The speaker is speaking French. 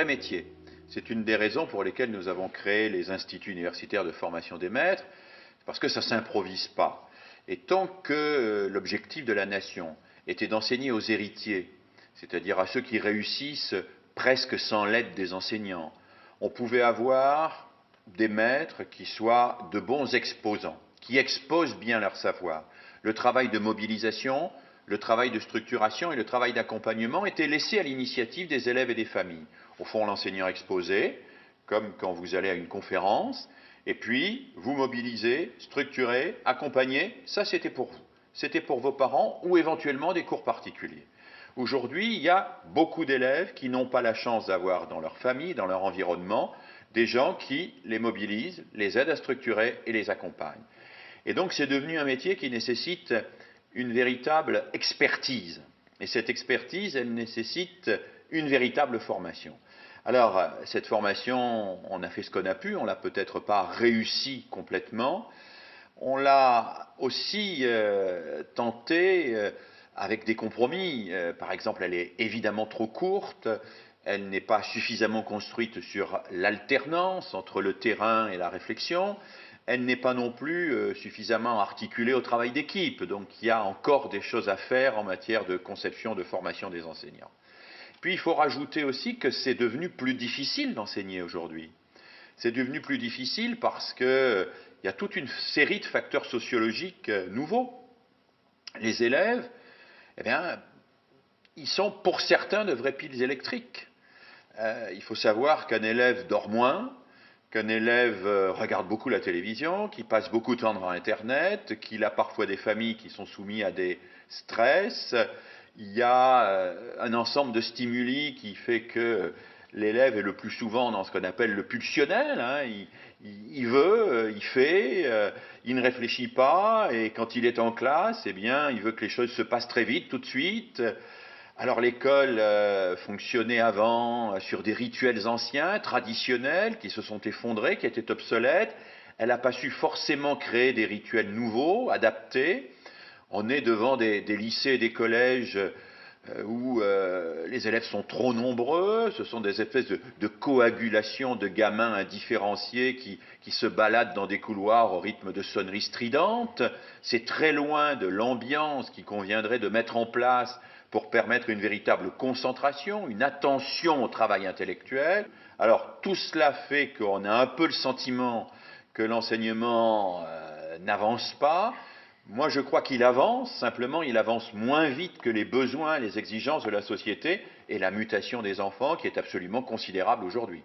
métier. C'est une des raisons pour lesquelles nous avons créé les instituts universitaires de formation des maîtres, parce que ça ne s'improvise pas. Et tant que l'objectif de la nation était d'enseigner aux héritiers, c'est-à-dire à ceux qui réussissent presque sans l'aide des enseignants, on pouvait avoir des maîtres qui soient de bons exposants, qui exposent bien leur savoir. Le travail de mobilisation, le travail de structuration et le travail d'accompagnement étaient laissés à l'initiative des élèves et des familles. Au fond, l'enseignant exposait, comme quand vous allez à une conférence, et puis vous mobilisez, structurez, accompagnez, ça c'était pour vous. C'était pour vos parents ou éventuellement des cours particuliers. Aujourd'hui, il y a beaucoup d'élèves qui n'ont pas la chance d'avoir dans leur famille, dans leur environnement, des gens qui les mobilisent, les aident à structurer et les accompagnent. Et donc c'est devenu un métier qui nécessite une véritable expertise. Et cette expertise, elle nécessite une véritable formation. Alors, cette formation, on a fait ce qu'on a pu, on ne l'a peut-être pas réussi complètement. On l'a aussi tenté avec des compromis. Par exemple, elle est évidemment trop courte, elle n'est pas suffisamment construite sur l'alternance entre le terrain et la réflexion, elle n'est pas non plus suffisamment articulée au travail d'équipe. Donc il y a encore des choses à faire en matière de conception, de formation des enseignants. Puis il faut rajouter aussi que c'est devenu plus difficile d'enseigner aujourd'hui. C'est devenu plus difficile parce qu'il y a toute une série de facteurs sociologiques nouveaux. Les élèves, eh bien, ils sont pour certains de vraies piles électriques. Il faut savoir qu'un élève dort moins, qu'un élève regarde beaucoup la télévision, qu'il passe beaucoup de temps devant Internet, qu'il a parfois des familles qui sont soumises à des stress. Il y a un ensemble de stimuli qui fait que l'élève est le plus souvent dans ce qu'on appelle le pulsionnel. Hein. Il veut, il fait, il ne réfléchit pas, et quand il est en classe, eh bien, il veut que les choses se passent très vite, tout de suite. Alors l'école fonctionnait avant sur des rituels anciens, traditionnels, qui se sont effondrés, qui étaient obsolètes. Elle n'a pas su forcément créer des rituels nouveaux, adaptés. On est devant des lycées et des collèges où les élèves sont trop nombreux, ce sont des espèces de coagulation de gamins indifférenciés qui se baladent dans des couloirs au rythme de sonneries stridentes. C'est très loin de l'ambiance qu'il conviendrait de mettre en place pour permettre une véritable concentration, une attention au travail intellectuel. Alors tout cela fait qu'on a un peu le sentiment que l'enseignement n'avance pas. Moi, je crois qu'il avance, simplement il avance moins vite que les besoins, les exigences de la société et la mutation des enfants qui est absolument considérable aujourd'hui.